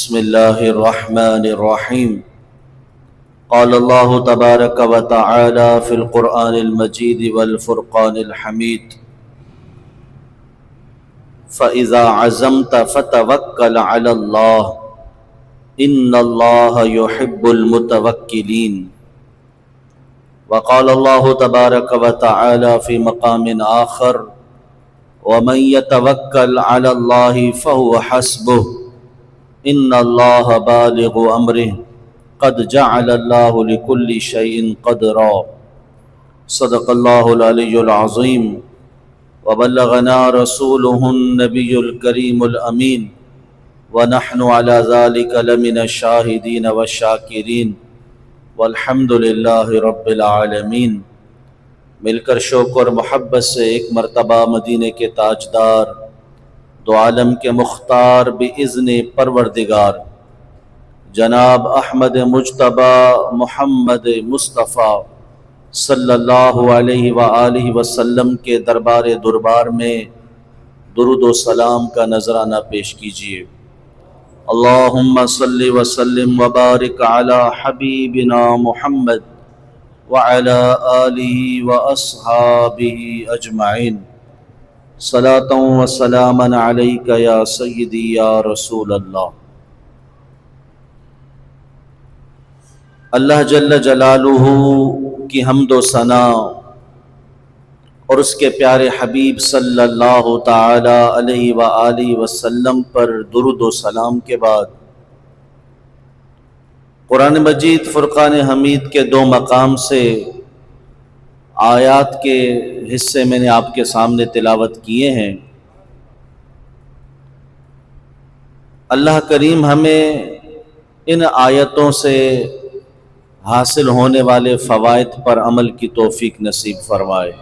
بسم الله الرحمن الرحيم. قال الله تبارك وتعالى في القرآن المجيد والفرقان الحميد: فإذا عزمت فتوكل على الله إن الله يحب المتوكلين. وقال الله تبارك وتعالى في مقام آخر: ومن يتوكل على الله فهو حسبه ان اللہ بالغ امرہ قد جعل اللہ لکل شیء قدرا. صدق اللہ العلی العظیم وبلغنا رسولہ النبی الکریم الامین ونحن علی ذلک لمن الشاہدین والشاکرین والحمد للہ رب العالمین. مل کر شوق اور محبت سے ایک مرتبہ مدینے کے تاجدار دو عالم کے مختار باذن پروردگار جناب احمد مجتبی محمد مصطفیٰ صلی اللہ علیہ وآلہ وسلم کے دربار میں درود و سلام کا نذرانہ پیش کیجیے. اللہم صلی وسلم وبارک علی حبیبنا محمد وعلی آلہ واصحابہ اجمعین. صلاۃ و سلاما علیک یا سیدی یا رسول اللہ. اللہ جل جلالہ کی حمد و ثنا اور اس کے پیارے حبیب صلی اللہ تعالی علیہ وآلہ وسلم پر درود و سلام کے بعد قرآن مجید فرقان حمید کے دو مقام سے آیات کے حصے میں نے آپ کے سامنے تلاوت کیے ہیں. اللہ کریم ہمیں ان آیتوں سے حاصل ہونے والے فوائد پر عمل کی توفیق نصیب فرمائے.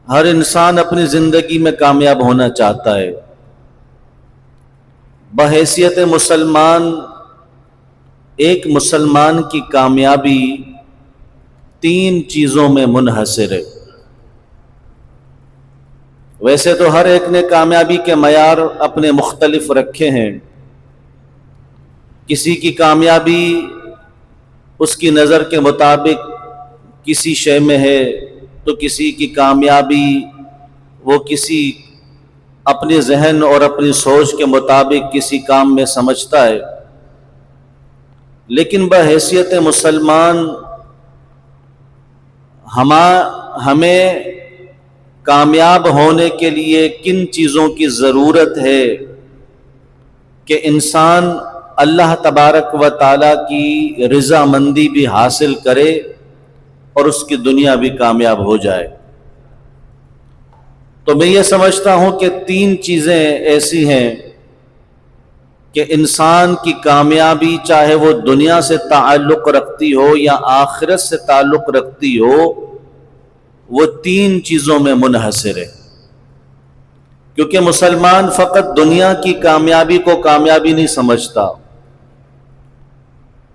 ہر انسان اپنی زندگی میں کامیاب ہونا چاہتا ہے. بحیثیت مسلمان ایک مسلمان کی کامیابی تین چیزوں میں منحصر ہے. ویسے تو ہر ایک نے کامیابی کے معیار اپنے مختلف رکھے ہیں. کسی کی کامیابی اس کی نظر کے مطابق کسی شے میں ہے تو کسی کی کامیابی وہ کسی اپنے ذہن اور اپنی سوچ کے مطابق کسی کام میں سمجھتا ہے. لیکن بحیثیت مسلمان ہمیں کامیاب ہونے کے لیے کن چیزوں کی ضرورت ہے کہ انسان اللہ تبارک و تعالیٰ کی رضا مندی بھی حاصل کرے اور اس کی دنیا بھی کامیاب ہو جائے. تو میں یہ سمجھتا ہوں کہ تین چیزیں ایسی ہیں کہ انسان کی کامیابی چاہے وہ دنیا سے تعلق رکھتی ہو یا آخرت سے تعلق رکھتی ہو وہ تین چیزوں میں منحصر ہے. کیونکہ مسلمان فقط دنیا کی کامیابی کو کامیابی نہیں سمجھتا،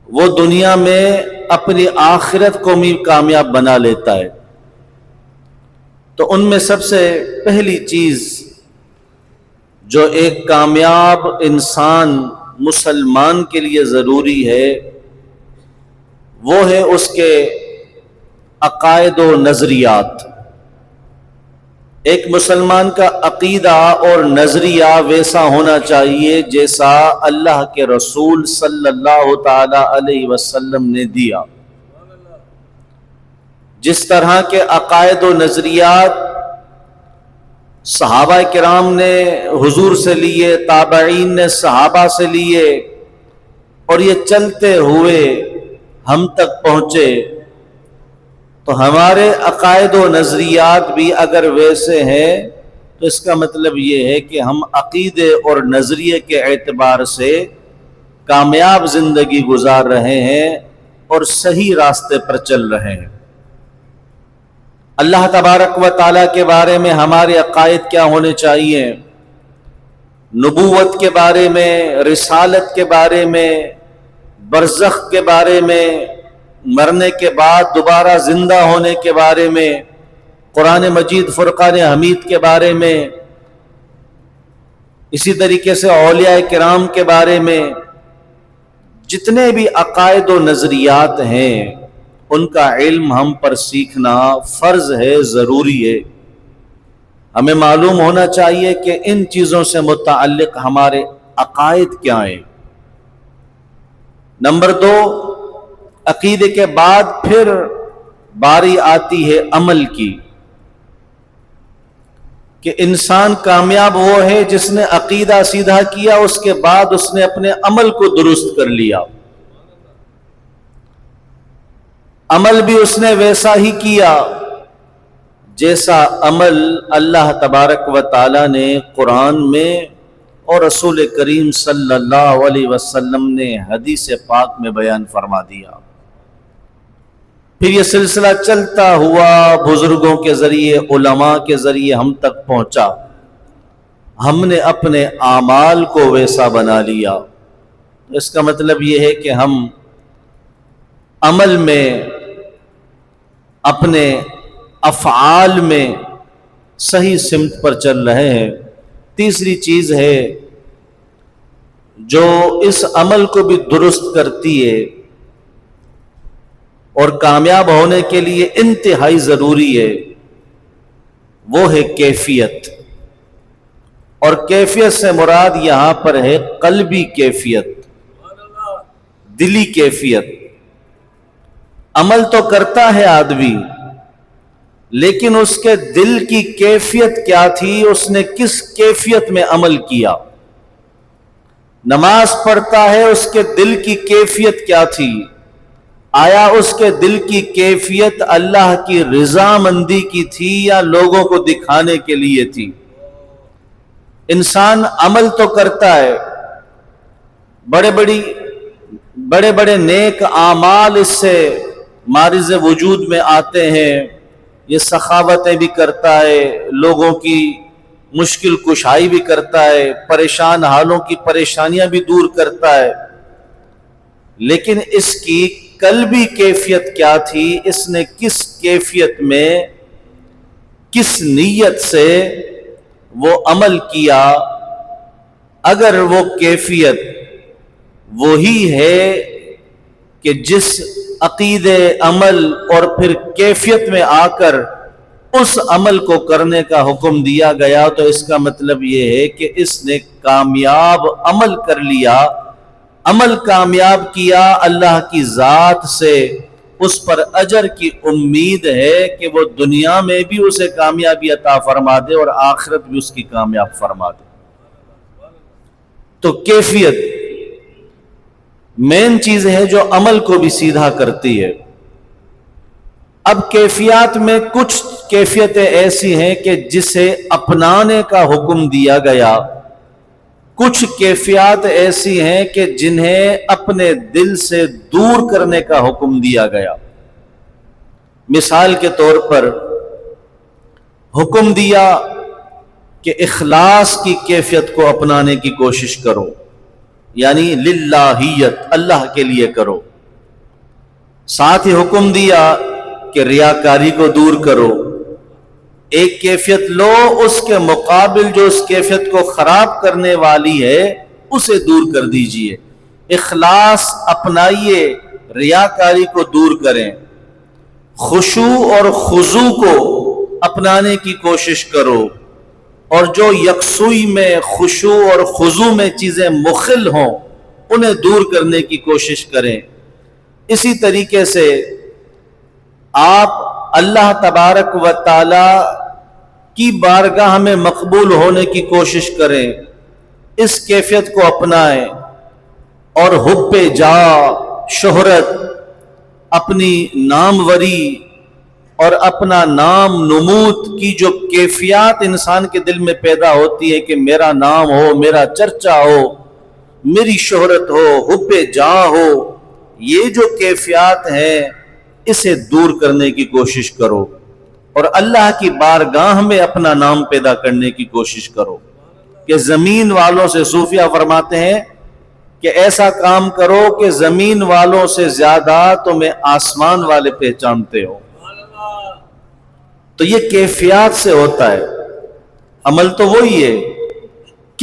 وہ دنیا میں اپنی آخرت کو بھی کامیاب بنا لیتا ہے. تو ان میں سب سے پہلی چیز جو ایک کامیاب انسان مسلمان کے لیے ضروری ہے وہ ہے اس کے عقائد و نظریات. ایک مسلمان کا عقیدہ اور نظریہ ویسا ہونا چاہیے جیسا اللہ کے رسول صلی اللہ تعالی علیہ وسلم نے دیا. جس طرح کے عقائد و نظریات صحابہ کرام نے حضور سے لیے، تابعین نے صحابہ سے لیے اور یہ چلتے ہوئے ہم تک پہنچے، تو ہمارے عقائد و نظریات بھی اگر ویسے ہیں تو اس کا مطلب یہ ہے کہ ہم عقیدے اور نظریے کے اعتبار سے کامیاب زندگی گزار رہے ہیں اور صحیح راستے پر چل رہے ہیں. اللہ تبارک و تعالیٰ کے بارے میں ہمارے عقائد کیا ہونے چاہیے؟ نبوت کے بارے میں، رسالت کے بارے میں، برزخ کے بارے میں، مرنے کے بعد دوبارہ زندہ ہونے کے بارے میں، قرآن مجید فرقان حمید کے بارے میں، اسی طریقے سے اولیاء کرام کے بارے میں جتنے بھی عقائد و نظریات ہیں ان کا علم ہم پر سیکھنا فرض ہے، ضروری ہے۔ ہمیں معلوم ہونا چاہیے کہ ان چیزوں سے متعلق ہمارے عقائد کیا ہیں۔ نمبر 2، عقیدے کے بعد پھر باری آتی ہے عمل کی، کہ انسان کامیاب وہ ہے جس نے عقیدہ سیدھا کیا، اس کے بعد اس نے اپنے عمل کو درست کر لیا۔ عمل بھی اس نے ویسا ہی کیا جیسا عمل اللہ تبارک و تعالی نے قرآن میں اور رسول کریم صلی اللہ علیہ وسلم نے حدیث پاک میں بیان فرما دیا۔ پھر یہ سلسلہ چلتا ہوا بزرگوں کے ذریعے، علماء کے ذریعے ہم تک پہنچا، ہم نے اپنے اعمال کو ویسا بنا لیا۔ اس کا مطلب یہ ہے کہ ہم عمل میں، اپنے افعال میں صحیح سمت پر چل رہے ہیں۔ تیسری چیز ہے جو اس عمل کو بھی درست کرتی ہے اور کامیاب ہونے کے لیے انتہائی ضروری ہے، وہ ہے کیفیت۔ اور کیفیت سے مراد یہاں پر ہے قلبی کیفیت، دلی کیفیت۔ عمل تو کرتا ہے آدمی، لیکن اس کے دل کی کیفیت کیا تھی، اس نے کس کیفیت میں عمل کیا۔ نماز پڑھتا ہے، اس کے دل کی کیفیت کیا تھی، آیا اس کے دل کی کیفیت اللہ کی رضامندی کی تھی یا لوگوں کو دکھانے کے لیے تھی۔ انسان عمل تو کرتا ہے، بڑے بڑے نیک اعمال اس سے مارز وجود میں آتے ہیں، یہ سخاوتیں بھی کرتا ہے، لوگوں کی مشکل کشائی بھی کرتا ہے، پریشان حالوں کی پریشانیاں بھی دور کرتا ہے، لیکن اس کی قلبی کیفیت کیا تھی، اس نے کس کیفیت میں، کس نیت سے وہ عمل کیا۔ اگر وہ کیفیت وہی ہے کہ جس عقیدے، عمل اور پھر کیفیت میں آ کر اس عمل کو کرنے کا حکم دیا گیا، تو اس کا مطلب یہ ہے کہ اس نے کامیاب عمل کر لیا، عمل کامیاب کیا، اللہ کی ذات سے اس پر اجر کی امید ہے کہ وہ دنیا میں بھی اسے کامیابی عطا فرما دے اور آخرت بھی اس کی کامیاب فرما دے۔ تو کیفیت مین چیز ہے جو عمل کو بھی سیدھا کرتی ہے۔ اب کیفیات میں کچھ کیفیتیں ایسی ہیں کہ جسے اپنانے کا حکم دیا گیا، کچھ کیفیات ایسی ہیں کہ جنہیں اپنے دل سے دور کرنے کا حکم دیا گیا۔ مثال کے طور پر حکم دیا کہ اخلاص کی کیفیت کو اپنانے کی کوشش کرو، یعنی للہیت، اللہ کے لیے کرو۔ ساتھ ہی حکم دیا کہ ریاکاری کو دور کرو۔ ایک کیفیت لو، اس کے مقابل جو اس کیفیت کو خراب کرنے والی ہے اسے دور کر دیجئے۔ اخلاص اپنائیے، ریاکاری کو دور کریں، خشوع اور خضوع کو اپنانے کی کوشش کرو، اور جو یکسوئی میں، خشوع اور خضوع میں چیزیں مخل ہوں انہیں دور کرنے کی کوشش کریں۔ اسی طریقے سے آپ اللہ تبارک و تعالی کی بارگاہ میں مقبول ہونے کی کوشش کریں، اس کیفیت کو اپنائیں، اور حب جاہ، شہرت، اپنی ناموری اور اپنا نام نمود کی جو کیفیات انسان کے دل میں پیدا ہوتی ہے کہ میرا نام ہو، میرا چرچا ہو، میری شہرت ہو، حب جاہ ہو، یہ جو کیفیات ہیں اسے دور کرنے کی کوشش کرو، اور اللہ کی بارگاہ میں اپنا نام پیدا کرنے کی کوشش کرو۔ کہ زمین والوں سے، صوفیہ فرماتے ہیں کہ ایسا کام کرو کہ زمین والوں سے زیادہ تمہیں آسمان والے پہچانتے ہو۔ تو یہ کیفیات سے ہوتا ہے، عمل تو وہی ہے،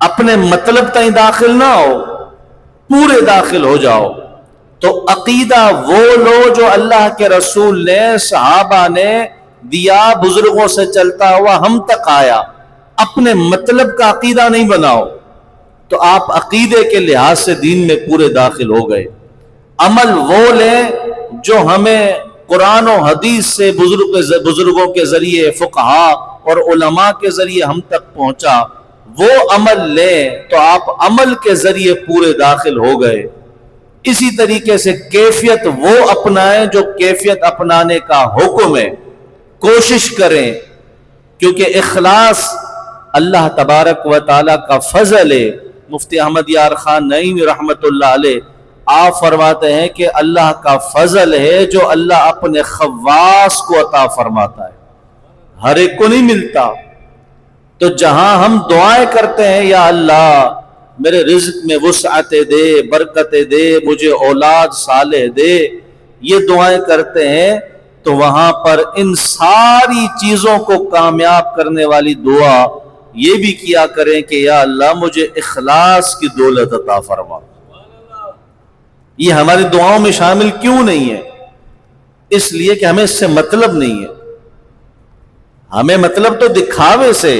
اپنے مطلب تئیں داخل نہ ہو، پورے داخل ہو جاؤ۔ تو عقیدہ وہ لو جو اللہ کے رسول نے، صحابہ نے دیا، بزرگوں سے چلتا ہوا ہم تک آیا۔ اپنے مطلب کا عقیدہ نہیں بناؤ، تو آپ عقیدے کے لحاظ سے دین میں پورے داخل ہو گئے۔ عمل وہ لیں جو ہمیں قرآن و حدیث سے بزرگوں کے ذریعے، فقہاء اور علماء کے ذریعے ہم تک پہنچا، وہ عمل لیں تو آپ عمل کے ذریعے پورے داخل ہو گئے۔ اسی طریقے سے کیفیت وہ اپنائیں جو کیفیت اپنانے کا حکم ہے، کوشش کریں، کیونکہ اخلاص اللہ تبارک و تعالیٰ کا فضل ہے۔ مفتی احمد یار خان نعیمی رحمت اللہ علیہ آپ فرماتے ہیں کہ اللہ کا فضل ہے جو اللہ اپنے خواص کو عطا فرماتا ہے، ہر ایک کو نہیں ملتا۔ تو جہاں ہم دعائیں کرتے ہیں یا اللہ میرے رزق میں وسعت دے، برکت دے، مجھے اولاد صالح دے، یہ دعائیں کرتے ہیں، تو وہاں پر ان ساری چیزوں کو کامیاب کرنے والی دعا یہ بھی کیا کریں کہ یا اللہ مجھے اخلاص کی دولت عطا فرما۔ یہ ہماری دعاؤں میں شامل کیوں نہیں ہے؟ اس لیے کہ ہمیں اس سے مطلب نہیں ہے۔ ہمیں مطلب تو دکھاوے سے،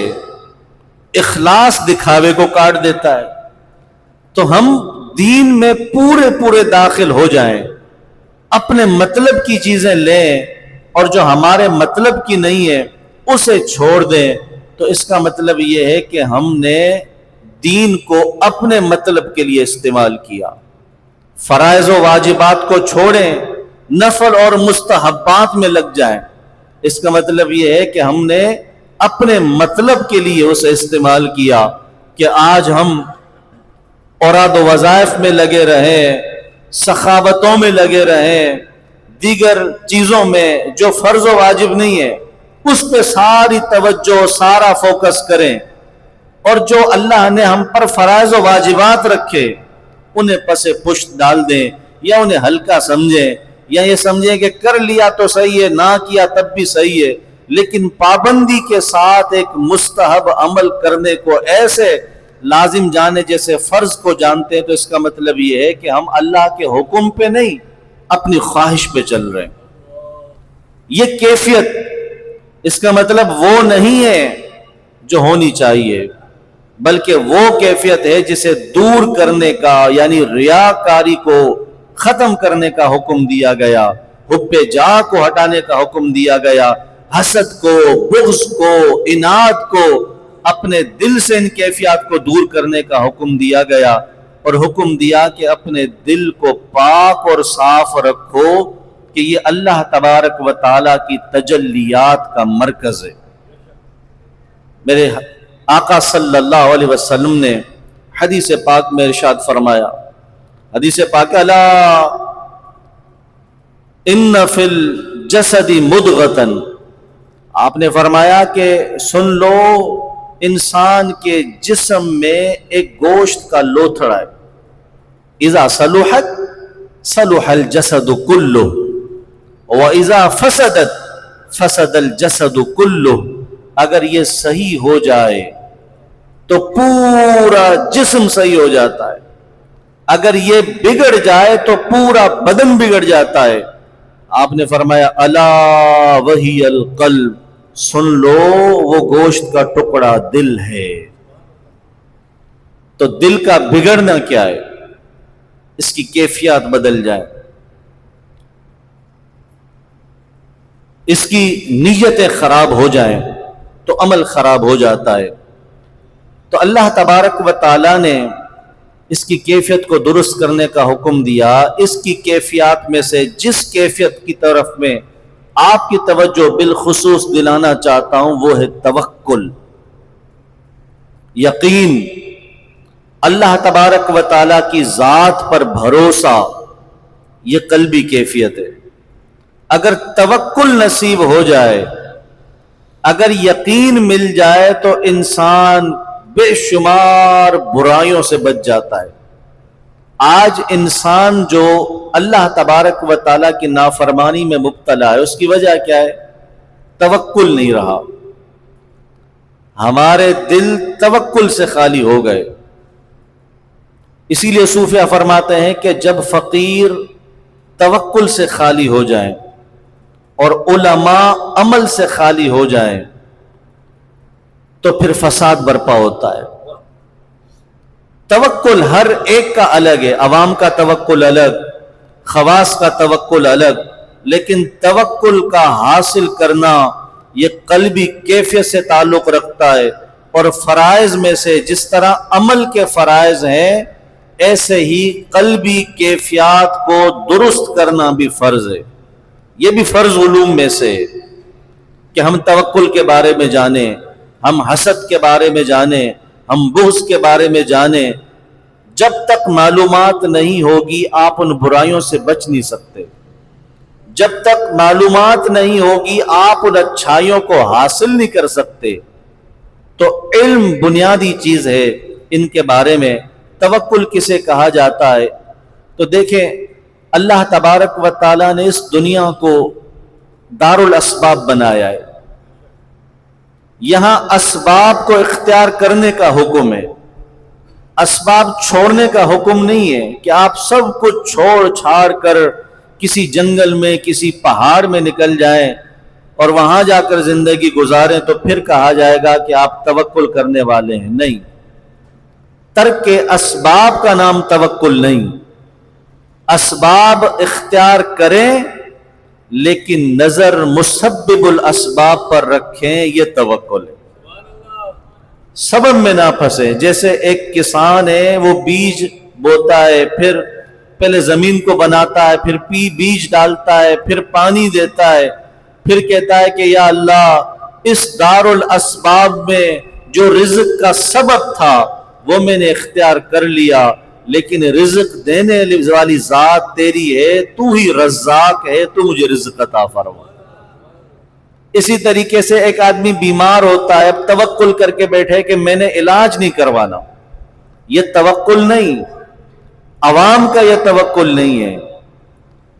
اخلاص دکھاوے کو کاٹ دیتا ہے۔ تو ہم دین میں پورے داخل ہو جائیں، اپنے مطلب کی چیزیں لیں، اور جو ہمارے مطلب کی نہیں ہے اسے چھوڑ دیں۔ تو اس کا مطلب یہ ہے کہ ہم نے دین کو اپنے مطلب کے لیے استعمال کیا۔ فرائض و واجبات کو چھوڑیں، نفل اور مستحبات میں لگ جائیں۔ اس کا مطلب یہ ہے کہ ہم نے اپنے مطلب کے لیے اسے استعمال کیا، کہ آج ہم اوراد و وظائف میں لگے رہیں، سخاوتوں میں لگے رہیں، دیگر چیزوں میں جو فرض و واجب نہیں ہے اس پہ ساری توجہ، سارا فوکس کریں، اور جو اللہ نے ہم پر فرائض و واجبات رکھے انہیں پس پشت ڈال دیں، یا انہیں ہلکا سمجھیں، یا یہ سمجھیں کہ کر لیا تو صحیح ہے، نہ کیا تب بھی صحیح ہے، لیکن پابندی کے ساتھ ایک مستحب عمل کرنے کو ایسے لازم جانے جیسے فرض کو جانتے ہیں۔ تو اس کا مطلب یہ ہے کہ ہم اللہ کے حکم پہ نہیں، اپنی خواہش پہ چل رہے ہیں۔ یہ کیفیت، اس کا مطلب وہ نہیں ہے جو ہونی چاہیے، بلکہ وہ کیفیت ہے جسے دور کرنے کا، یعنی ریاکاری کو ختم کرنے کا حکم دیا گیا، حب جاہ کو ہٹانے کا حکم دیا گیا، حسد کو، بغض کو، اناد کو، اپنے دل سے ان کیفیات کو دور کرنے کا حکم دیا گیا، اور حکم دیا کہ اپنے دل کو پاک اور صاف رکھو، کہ یہ اللہ تبارک و تعالیٰ کی تجلیات کا مرکز ہے۔ میرے آقا صلی اللہ علیہ وسلم نے حدیث پاک میں ارشاد فرمایا، حدیث پاک الا ان فی الجسد مدغۃ، آپ نے فرمایا کہ سن لو انسان کے جسم میں ایک گوشت کا لوتھڑا ہے، اذا صلحت صلح الجسد کلہ واذا فسدت فسد الجسد کلہ، اگر یہ صحیح ہو جائے تو پورا جسم صحیح ہو جاتا ہے، اگر یہ بگڑ جائے تو پورا بدن بگڑ جاتا ہے۔ آپ نے فرمایا الا وہی القلب، سن لو وہ گوشت کا ٹکڑا دل ہے۔ تو دل کا بگڑنا کیا ہے؟ اس کی کیفیات بدل جائے، اس کی نیتیں خراب ہو جائیں تو عمل خراب ہو جاتا ہے۔ تو اللہ تبارک و تعالیٰ نے اس کی کیفیت کو درست کرنے کا حکم دیا۔ اس کی کیفیات میں سے جس کیفیت کی طرف میں آپ کی توجہ بالخصوص دلانا چاہتا ہوں وہ ہے توکل، یقین، اللہ تبارک و تعالیٰ کی ذات پر بھروسہ، یہ قلبی کیفیت ہے۔ اگر توکل نصیب ہو جائے، اگر یقین مل جائے تو انسان بے شمار برائیوں سے بچ جاتا ہے۔ آج انسان جو اللہ تبارک و تعالیٰ کی نافرمانی میں مبتلا ہے، اس کی وجہ کیا ہے؟ توکل نہیں رہا۔ ہمارے دل توکل سے خالی ہو گئے. اسی لیے صوفیہ فرماتے ہیں کہ جب فقیر توکل سے خالی ہو جائیں اور علماء عمل سے خالی ہو جائیں تو پھر فساد برپا ہوتا ہے. توکل ہر ایک کا الگ ہے، عوام کا توکل الگ، خواص کا توکل الگ، لیکن توکل کا حاصل کرنا یہ قلبی کیفیت سے تعلق رکھتا ہے. اور فرائض میں سے جس طرح عمل کے فرائض ہیں ایسے ہی قلبی کیفیات کو درست کرنا بھی فرض ہے. یہ بھی فرض علوم میں سے ہے کہ ہم توکل کے بارے میں جانیں، ہم حسد کے بارے میں جانیں، ہم بغض کے بارے میں جانیں. جب تک معلومات نہیں ہوگی آپ ان برائیوں سے بچ نہیں سکتے. جب تک معلومات نہیں ہوگی آپ ان اچھائیوں کو حاصل نہیں کر سکتے. تو علم بنیادی چیز ہے ان کے بارے میں. توکل کسے کہا جاتا ہے؟ تو دیکھیں اللہ تبارک و تعالیٰ نے اس دنیا کو دار الاسباب بنایا ہے. یہاں اسباب کو اختیار کرنے کا حکم ہے، اسباب چھوڑنے کا حکم نہیں ہے کہ آپ سب کچھ چھوڑ چھاڑ کر کسی جنگل میں کسی پہاڑ میں نکل جائیں اور وہاں جا کر زندگی گزاریں تو پھر کہا جائے گا کہ آپ توکل کرنے والے ہیں. نہیں، ترک اسباب کا نام توکل نہیں. اسباب اختیار کریں لیکن نظر مسبب الاسباب پر رکھیں، یہ توکل ہے. سبب میں نہ پھنسے. جیسے ایک کسان ہے، وہ بیج بوتا ہے، پھر پہلے زمین کو بناتا ہے، پھر بیج ڈالتا ہے، پھر پانی دیتا ہے، پھر کہتا ہے کہ یا اللہ اس دار الاسباب میں جو رزق کا سبب تھا وہ میں نے اختیار کر لیا، لیکن رزق دینے والی ذات تیری ہے، تو ہی رزاق ہے، تو مجھے رزق عطا فرما. اسی طریقے سے ایک آدمی بیمار ہوتا ہے، اب توکل کر کے بیٹھے کہ میں نے علاج نہیں کروانا، یہ توکل نہیں. عوام کا یہ توکل نہیں ہے.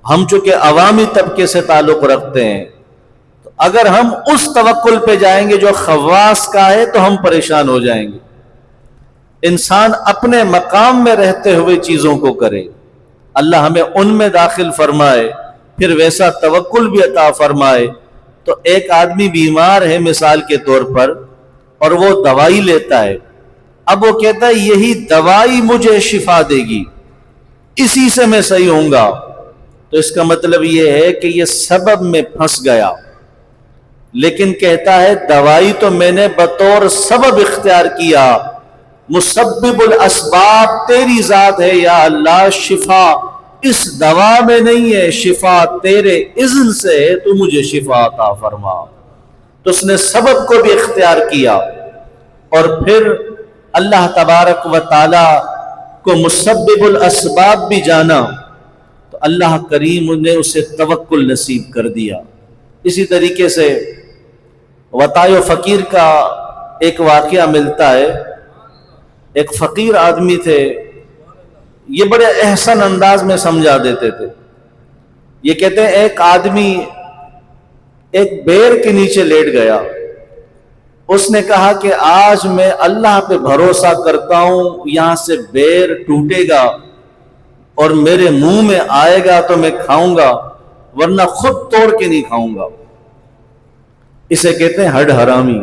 ہم چونکہ عوامی طبقے سے تعلق رکھتے ہیں تو اگر ہم اس توکل پہ جائیں گے جو خواص کا ہے تو ہم پریشان ہو جائیں گے. انسان اپنے مقام میں رہتے ہوئے چیزوں کو کرے. اللہ ہمیں ان میں داخل فرمائے، پھر ویسا توکل بھی عطا فرمائے. تو ایک آدمی بیمار ہے مثال کے طور پر اور وہ دوائی لیتا ہے. اب وہ کہتا ہے یہی دوائی مجھے شفا دے گی، اسی سے میں صحیح ہوں گا. تو اس کا مطلب یہ ہے کہ یہ سبب میں پھنس گیا. لیکن کہتا ہے دوائی تو میں نے بطور سبب اختیار کیا، مسبب الاسباب تیری ذات ہے یا اللہ، شفا اس دوا میں نہیں ہے، شفا تیرے اذن سے ہے، تو مجھے شفا عطا فرما. تو اس نے سبب کو بھی اختیار کیا اور پھر اللہ تبارک و تعالی کو مسبب الاسباب بھی جانا تو اللہ کریم نے اسے توکل نصیب کر دیا. اسی طریقے سے وطائے فقیر کا ایک واقعہ ملتا ہے. ایک فقیر آدمی تھے، یہ بڑے احسن انداز میں سمجھا دیتے تھے. یہ کہتے ہیں ایک آدمی ایک بیر کے نیچے لیٹ گیا. اس نے کہا کہ آج میں اللہ پہ بھروسہ کرتا ہوں یہاں سے بیر ٹوٹے گا اور میرے منہ میں آئے گا تو میں کھاؤں گا، ورنہ خود توڑ کے نہیں کھاؤں گا. اسے کہتے ہیں ہڈ حرامی،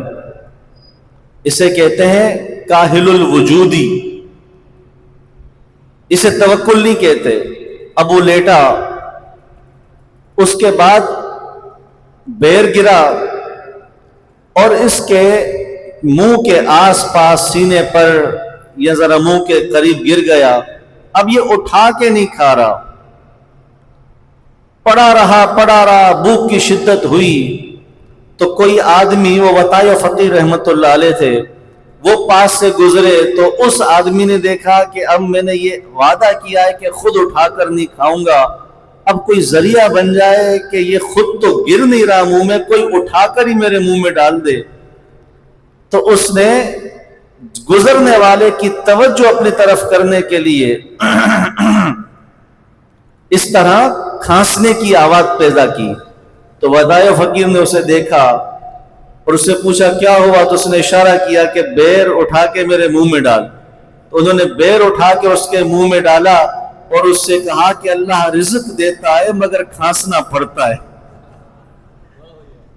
اسے کہتے ہیں کاہل الوجودی، اسے توکل نہیں کہتے. اب وہ لیٹا، اس کے بعد بیر گرا اور اس کے منہ کے آس پاس سینے پر یا ذرا منہ کے قریب گر گیا. اب یہ اٹھا کے نہیں کھا رہا، پڑا رہا، بھوک کی شدت ہوئی. تو کوئی آدمی، وہ وطائے فقیر رحمت اللہ علیہ تھے، وہ پاس سے گزرے تو اس آدمی نے دیکھا کہ اب میں نے یہ وعدہ کیا ہے کہ خود اٹھا کر نہیں کھاؤں گا، اب کوئی ذریعہ بن جائے کہ یہ خود تو گر نہیں رہا منہ میں، کوئی اٹھا کر ہی میرے منہ میں ڈال دے. تو اس نے گزرنے والے کی توجہ اپنی طرف کرنے کے لیے اس طرح کھانسنے کی آواز پیدا کی. تو وطائے فقیر نے اسے دیکھا، اور اس سے پوچھا کیا ہوا، تو اس نے اشارہ کیا کہ بیر اٹھا کے میرے منہ میں ڈال. تو انہوں نے بیر اٹھا کے اس کے منہ میں ڈالا اور اس سے کہا کہ اللہ رزق دیتا ہے مگر کھانسنا پڑتا ہے.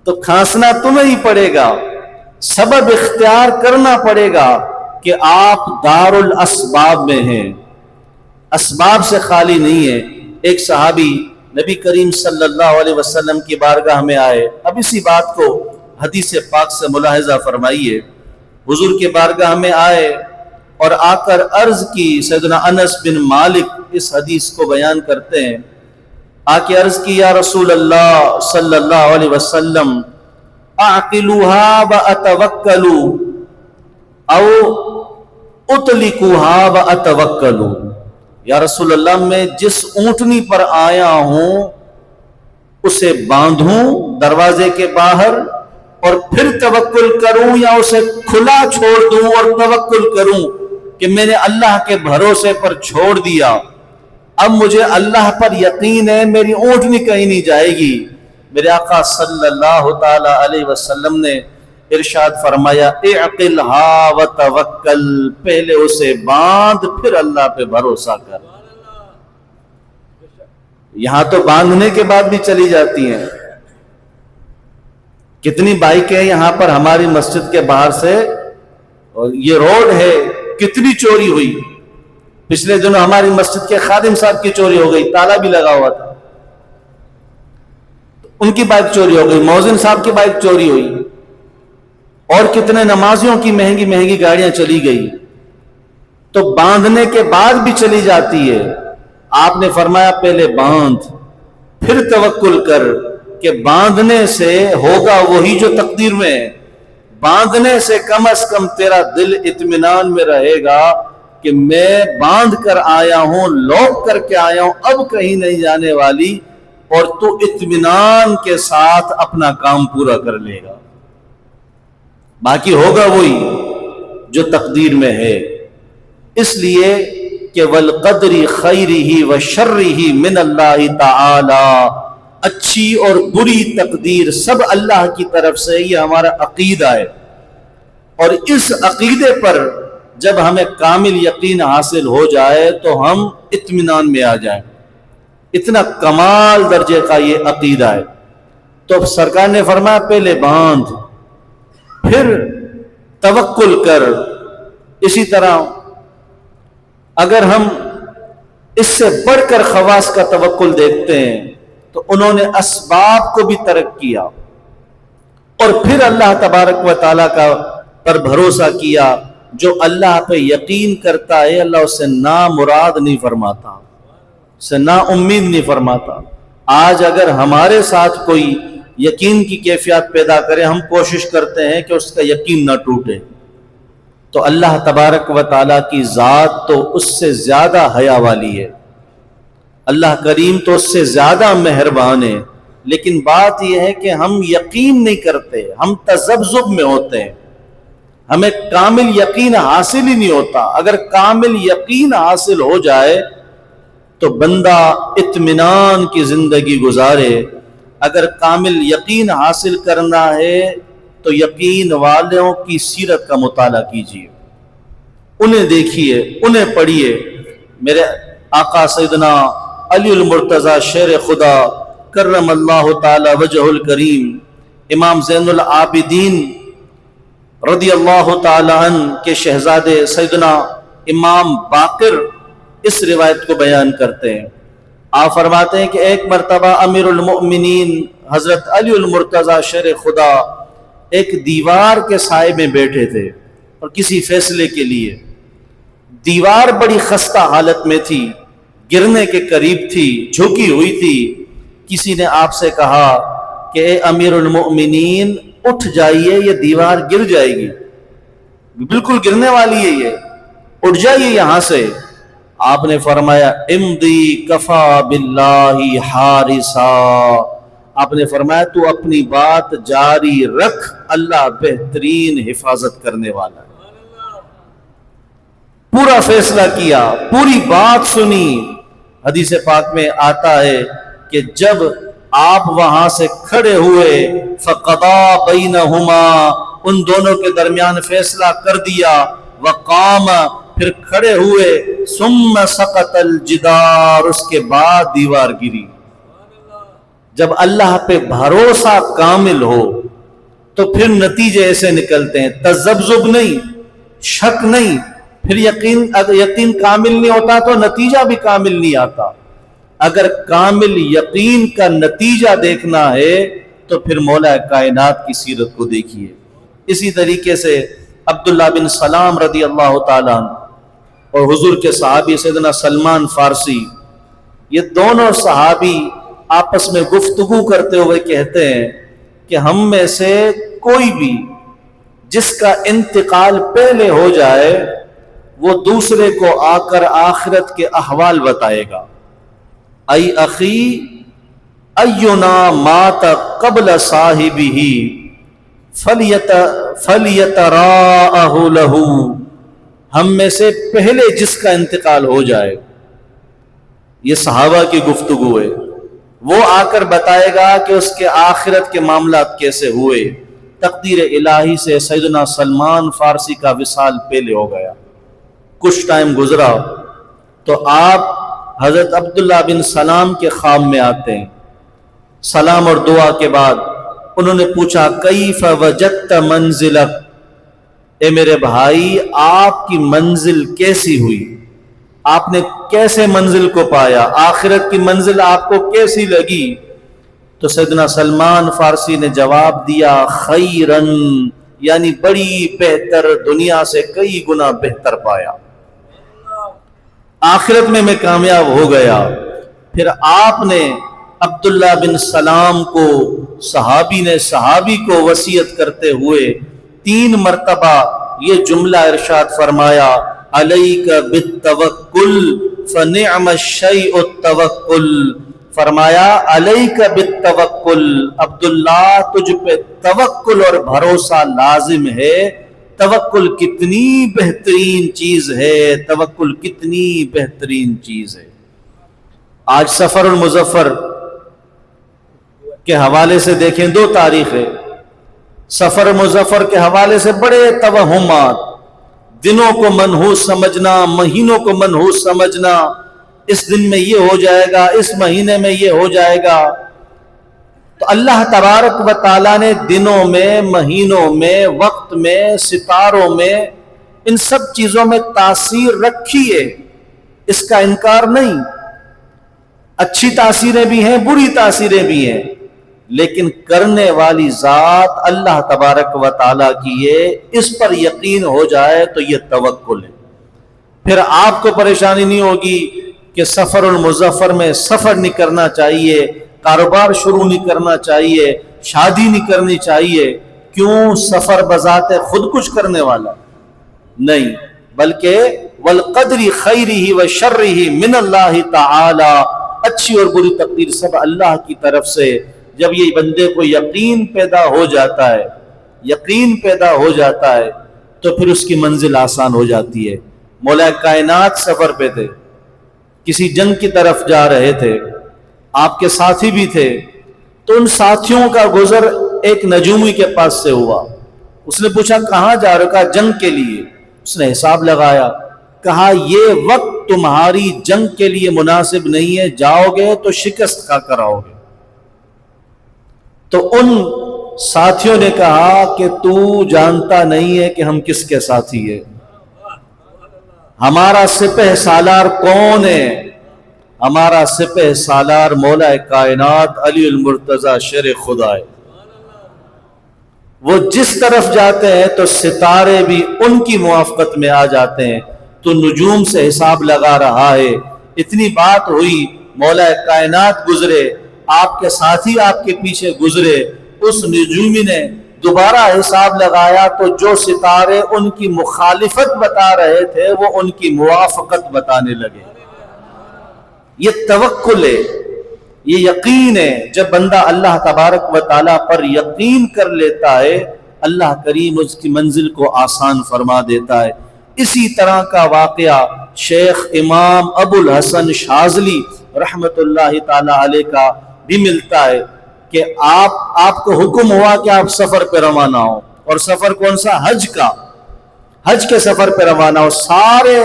تو کھانسنا تمہیں ہی پڑے گا، سبب اختیار کرنا پڑے گا کہ آپ دار الاسباب میں ہیں، اسباب سے خالی نہیں ہے. ایک صحابی نبی کریم صلی اللہ علیہ وسلم کی بارگاہ میں آئے. اب اسی بات کو حدیث پاک سے ملاحظہ فرمائیے. حضور کے بارگاہ میں آئے اور آ کر عرض کی. سیدنا انس بن مالک اس حدیث کو بیان کرتے ہیں. آ کے عرض کی یا رسول اللہ صلی اللہ علیہ وسلم اعقلوها واتوکلوا او اطلقوها واتوکلوا. یا رسول اللہ میں جس اونٹنی پر آیا ہوں اسے باندھوں دروازے کے باہر اور پھر توکل کروں، یا اسے کھلا چھوڑ دوں اور توکل کروں کہ میں نے اللہ کے بھروسے پر چھوڑ دیا، اب مجھے اللہ پر یقین ہے میری اونٹنی کہیں نہیں جائے گی. میرے آقا صلی اللہ تعالی علیہ وسلم نے ارشاد فرمایا اعقلها وتوکل، پہلے اسے باندھ پھر اللہ پہ بھروسہ کر. یہاں تو باندھنے کے بعد بھی چلی جاتی ہیں. کتنی بائکیں یہاں پر ہماری مسجد کے باہر سے، اور یہ روڈ ہے، کتنی چوری ہوئی. پچھلے دنوں ہماری مسجد کے خادم صاحب کی چوری ہو گئی، تالا بھی لگا ہوا تھا، ان کی بائک چوری ہو گئی. مؤذن صاحب کی بائک چوری ہوئی، اور کتنے نمازیوں کی مہنگی مہنگی گاڑیاں چلی گئی. تو باندھنے کے بعد بھی چلی جاتی ہے. آپ نے فرمایا پہلے باندھ پھر توکل کر، کہ باندھنے سے ہوگا وہی جو تقدیر میں ہے. باندھنے سے کم از کم تیرا دل اطمینان میں رہے گا کہ میں باندھ کر آیا ہوں، لوک کر کے آیا ہوں، اب کہیں نہیں جانے والی، اور تو اطمینان کے ساتھ اپنا کام پورا کر لے گا. باقی ہوگا وہی جو تقدیر میں ہے. اس لیے کہ والقدر خیرہ وشرہ من اللہ تعالی، اچھی اور بری تقدیر سب اللہ کی طرف سے، یہ ہمارا عقیدہ ہے. اور اس عقیدے پر جب ہمیں کامل یقین حاصل ہو جائے تو ہم اطمینان میں آ جائیں. اتنا کمال درجے کا یہ عقیدہ ہے. تو سرکار نے فرمایا پہلے باندھ پھر توکل کر. اسی طرح اگر ہم اس سے بڑھ کر خواص کا توکل دیکھتے ہیں تو انہوں نے اسباب کو بھی ترک کیا اور پھر اللہ تبارک و تعالیٰ کا پر بھروسہ کیا. جو اللہ پہ یقین کرتا ہے اللہ اس سے نامراد نہیں فرماتا، اس سے نا امید نہیں فرماتا. آج اگر ہمارے ساتھ کوئی یقین کی کیفیت پیدا کرے، ہم کوشش کرتے ہیں کہ اس کا یقین نہ ٹوٹے، تو اللہ تبارک و تعالیٰ کی ذات تو اس سے زیادہ حیا والی ہے. اللہ کریم تو اس سے زیادہ مہربان ہے. لیکن بات یہ ہے کہ ہم یقین نہیں کرتے، ہم تذبذب میں ہوتے ہیں، ہمیں کامل یقین حاصل ہی نہیں ہوتا. اگر کامل یقین حاصل ہو جائے تو بندہ اطمینان کی زندگی گزارے. اگر کامل یقین حاصل کرنا ہے تو یقین والوں کی سیرت کا مطالعہ کیجیے، انہیں دیکھیے، انہیں پڑھیے. میرے آقا سیدنا علی المرتضی شیر خدا کرم اللہ تعالی وجہ الکریم، امام زین العابدین رضی اللہ تعالی عنہ کے شہزادے سیدنا امام باقر اس روایت کو بیان کرتے ہیں. آپ فرماتے ہیں کہ ایک مرتبہ امیر المؤمنین حضرت علی المرتضی شیر خدا ایک دیوار کے سائے میں بیٹھے تھے اور کسی فیصلے کے لیے. دیوار بڑی خستہ حالت میں تھی، گرنے کے قریب تھی، جھکی ہوئی تھی. کسی نے آپ سے کہا کہ اے امیر المؤمنین اٹھ جائیے، یہ دیوار گر جائے گی، بالکل گرنے والی ہے، یہ اٹھ جائیے یہاں سے. آپ نے فرمایا امضی کفا باللہ حارسا. آپ نے فرمایا تو اپنی بات جاری رکھ، اللہ بہترین حفاظت کرنے والا ہے. پورا فیصلہ کیا، پوری بات سنی. حدیث پاک میں آتا ہے کہ جب آپ وہاں سے کھڑے ہوئے، فقضا بینہما، ان دونوں کے درمیان فیصلہ کر دیا، وقام، پھر کھڑے ہوئے، ثم سقط الجدار، اس کے بعد دیوار گری۔ جب اللہ پہ بھروسہ کامل ہو تو پھر نتیجے ایسے نکلتے ہیں، تذبذب نہیں، شک نہیں، پھر یقین کامل نہیں ہوتا تو نتیجہ بھی کامل نہیں آتا۔ اگر کامل یقین کا نتیجہ دیکھنا ہے تو پھر مولا کائنات کی سیرت کو دیکھیے۔ اسی طریقے سے عبداللہ بن سلام رضی اللہ تعالیٰ عنہ اور حضور کے صحابی سیدنا سلمان فارسی، یہ دونوں صحابی آپس میں گفتگو کرتے ہوئے کہتے ہیں کہ ہم میں سے کوئی بھی جس کا انتقال پہلے ہو جائے وہ دوسرے کو آ کر آخرت کے احوال بتائے گا۔ ای اخی اینا مات قبل صاحبہ فلیتراءہ لہ، ہم میں سے پہلے جس کا انتقال ہو جائے، یہ صحابہ کی گفتگو ہے، وہ آ کر بتائے گا کہ اس کے آخرت کے معاملات کیسے ہوئے۔ تقدیر الہی سے سیدنا سلمان فارسی کا وصال پہلے ہو گیا، کچھ ٹائم گزرا تو آپ حضرت عبداللہ بن سلام کے خواب میں آتے ہیں۔ سلام اور دعا کے بعد انہوں نے پوچھا کیف وجدت منزلک، اے میرے بھائی آپ کی منزل کیسی ہوئی، آپ نے کیسے منزل کو پایا، آخرت کی منزل آپ کو کیسی لگی؟ تو سیدنا سلمان فارسی نے جواب دیا خیرن، یعنی بڑی بہتر، دنیا سے کئی گنا بہتر پایا، آخرت میں کامیاب ہو گیا۔ پھر آپ نے عبداللہ بن سلام کو، صحابی کو وصیت کرتے ہوئے 3 مرتبہ یہ جملہ ارشاد فرمایا علیک بالتوکل فنعم الشیء التوکل، فرمایا علیک بالتوکل، عبداللہ تجھ پہ توکل اور بھروسہ لازم ہے۔ توکل کتنی بہترین چیز ہے، توکل کتنی بہترین چیز ہے۔ آج سفر المظفر کے حوالے سے دیکھیں، 2 تاریخ ہے، سفر مظفر کے حوالے سے بڑے توہمات، دنوں کو منحوس سمجھنا، مہینوں کو منحوس سمجھنا، اس دن میں یہ ہو جائے گا، اس مہینے میں یہ ہو جائے گا۔ تو اللہ تبارک و تعالیٰ نے دنوں میں، مہینوں میں، وقت میں، ستاروں میں، ان سب چیزوں میں تاثیر رکھی ہے، اس کا انکار نہیں۔ اچھی تاثیریں بھی ہیں، بری تاثیریں بھی ہیں، لیکن کرنے والی ذات اللہ تبارک و تعالیٰ کی ہے، اس پر یقین ہو جائے تو یہ توکل ہے۔ پھر آپ کو پریشانی نہیں ہوگی کہ سفر المظفر میں سفر نہیں کرنا چاہیے، کاروبار شروع نہیں کرنا چاہیے، شادی نہیں کرنی چاہیے۔ کیوں؟ سفر بذات خود کچھ کرنے والا نہیں، بلکہ والقدر خیرہ و شرہ من اللہ تعالی، اچھی اور بری تقدیر سب اللہ کی طرف سے۔ جب یہ بندے کو یقین پیدا ہو جاتا ہے، یقین پیدا ہو جاتا ہے تو پھر اس کی منزل آسان ہو جاتی ہے۔ مولا کائنات سفر پہ تھے، کسی جنگ کی طرف جا رہے تھے، آپ کے ساتھی بھی تھے، تو ان ساتھیوں کا گزر ایک نجومی کے پاس سے ہوا۔ اس نے پوچھا کہاں جا رہے ہو؟ کہا جنگ کے لیے۔ اس نے حساب لگایا، کہا یہ وقت تمہاری جنگ کے لیے مناسب نہیں ہے، جاؤ گے تو شکست کھا کر آؤ گے۔ تو ان ساتھیوں نے کہا کہ تو جانتا نہیں ہے کہ ہم کس کے ساتھی ہیں، ہمارا سپہ سالار کون ہے؟ ہمارا سپہ سالار مولا کائنات علی المرتضی شیر خدا ہے۔ وہ جس طرف جاتے ہیں تو ستارے بھی ان کی موافقت میں آ جاتے ہیں، تو نجوم سے حساب لگا رہا ہے۔ اتنی بات ہوئی، مولا کائنات گزرے، آپ کے ساتھی آپ کے پیچھے گزرے، اس نجومی نے دوبارہ حساب لگایا تو جو ستارے ان کی مخالفت بتا رہے تھے وہ ان کی موافقت بتانے لگے۔ یہ توکل ہے، یہ یقین ہے۔ جب بندہ اللہ تبارک و تعالیٰ پر یقین کر لیتا ہے، اللہ کریم اس کی منزل کو آسان فرما دیتا ہے۔ اسی طرح کا واقعہ شیخ امام ابو الحسن شاذلی رحمت اللہ تعالی علیہ کا بھی ملتا ہے کہ آپ کو حکم ہوا کہ آپ سفر پہ روانہ ہو، اور سفر کون سا؟ حج کا، حج کے سفر پہ روانہ ہو، سارے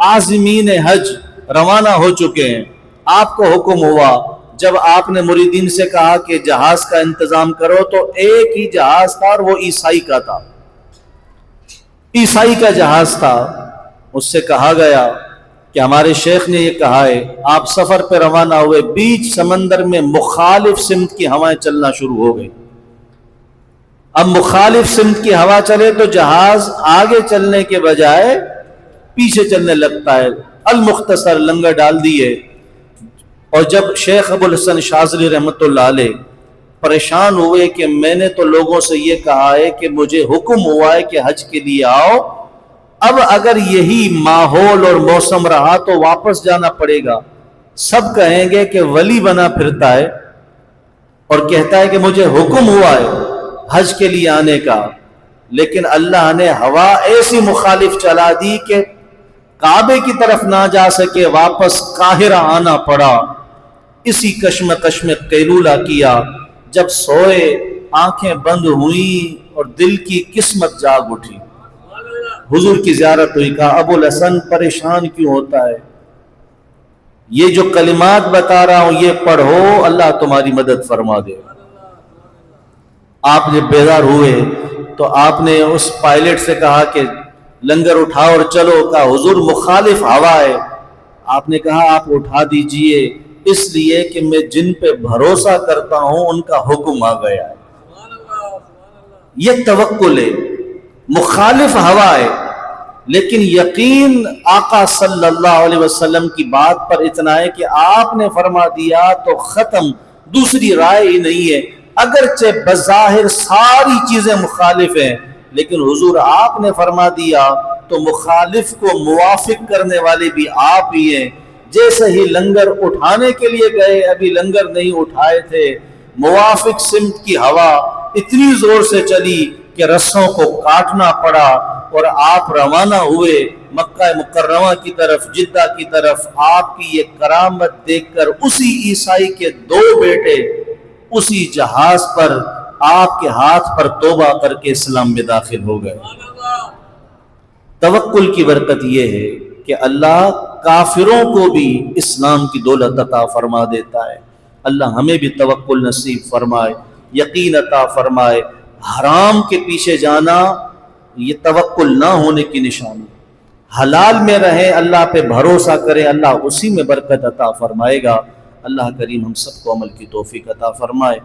عازمین حج روانہ ہو چکے ہیں، آپ کو حکم ہوا، جب آپ نے مریدین سے کہا کہ جہاز کا انتظام کرو تو ایک ہی جہاز تھا اور وہ عیسائی کا تھا، عیسائی کا جہاز تھا۔ اس سے کہا گیا کہ ہمارے شیخ نے یہ کہا ہے، آپ سفر پہ روانہ ہوئے، بیچ سمندر میں مخالف سمت کی ہوائیں چلنا شروع ہو گئی۔ اب مخالف سمت کی ہوا چلے تو جہاز آگے چلنے کے بجائے پیچھے چلنے لگتا ہے، المختصر لنگر ڈال دیے۔ اور جب شیخ ابو الحسن شاذلی رحمۃ اللہ علیہ پریشان ہوئے کہ میں نے تو لوگوں سے یہ کہا ہے کہ مجھے حکم ہوا ہے کہ حج کے لیے آؤ، اب اگر یہی ماحول اور موسم رہا تو واپس جانا پڑے گا، سب کہیں گے کہ ولی بنا پھرتا ہے اور کہتا ہے کہ مجھے حکم ہوا ہے حج کے لیے آنے کا، لیکن اللہ نے ہوا ایسی مخالف چلا دی کہ کعبے کی طرف نہ جا سکے، واپس قاہرہ آنا پڑا۔ اسی کشمکش میں قیلولہ کیا، جب سوئے آنکھیں بند ہوئیں اور دل کی قسمت جاگ اٹھی، حضور کی زیارت ہوئی، کہا ابو الحسن پریشان کیوں ہوتا ہے، یہ جو کلمات بتا رہا ہوں یہ پڑھو، اللہ تمہاری مدد فرما دے۔ آپ جب بیدار ہوئے تو آپ نے اس پائلٹ سے کہا کہ لنگر اٹھاؤ اور چلو، کہا حضور مخالف ہوا ہے۔ آپ نے کہا آپ اٹھا دیجئے، اس لیے کہ میں جن پہ بھروسہ کرتا ہوں ان کا حکم آ گیا ہے۔ یہ توکل ہے، مخالف ہوا ہے لیکن یقین آقا صلی اللہ علیہ وسلم کی بات پر اتنا ہے کہ آپ نے فرما دیا تو ختم، دوسری رائے ہی نہیں ہے۔ اگرچہ بظاہر ساری چیزیں مخالف ہیں لیکن حضور آپ نے فرما دیا تو مخالف کو موافق کرنے والے بھی آپ ہی ہیں۔ جیسے ہی لنگر اٹھانے کے لیے گئے، ابھی لنگر نہیں اٹھائے تھے، موافق سمت کی ہوا اتنی زور سے چلی کہ رسوں کو کاٹنا پڑا اور آپ روانہ ہوئے مکہ مکرمہ کی طرف، جدہ کی طرف۔ آپ کی یہ کرامت دیکھ کر اسی عیسائی کے 2 بیٹے اسی جہاز پر آپ کے ہاتھ پر توبہ کر کے اسلام میں داخل ہو گئے۔ توکل کی برکت یہ ہے کہ اللہ کافروں کو بھی اسلام کی دولت عطا فرما دیتا ہے۔ اللہ ہمیں بھی توکل نصیب فرمائے، یقین عطا فرمائے۔ حرام کے پیچھے جانا یہ توکل نہ ہونے کی نشانی، حلال میں رہیں، اللہ پہ بھروسہ کریں، اللہ اسی میں برکت عطا فرمائے گا۔ اللہ کریم ہم سب کو عمل کی توفیق عطا فرمائے۔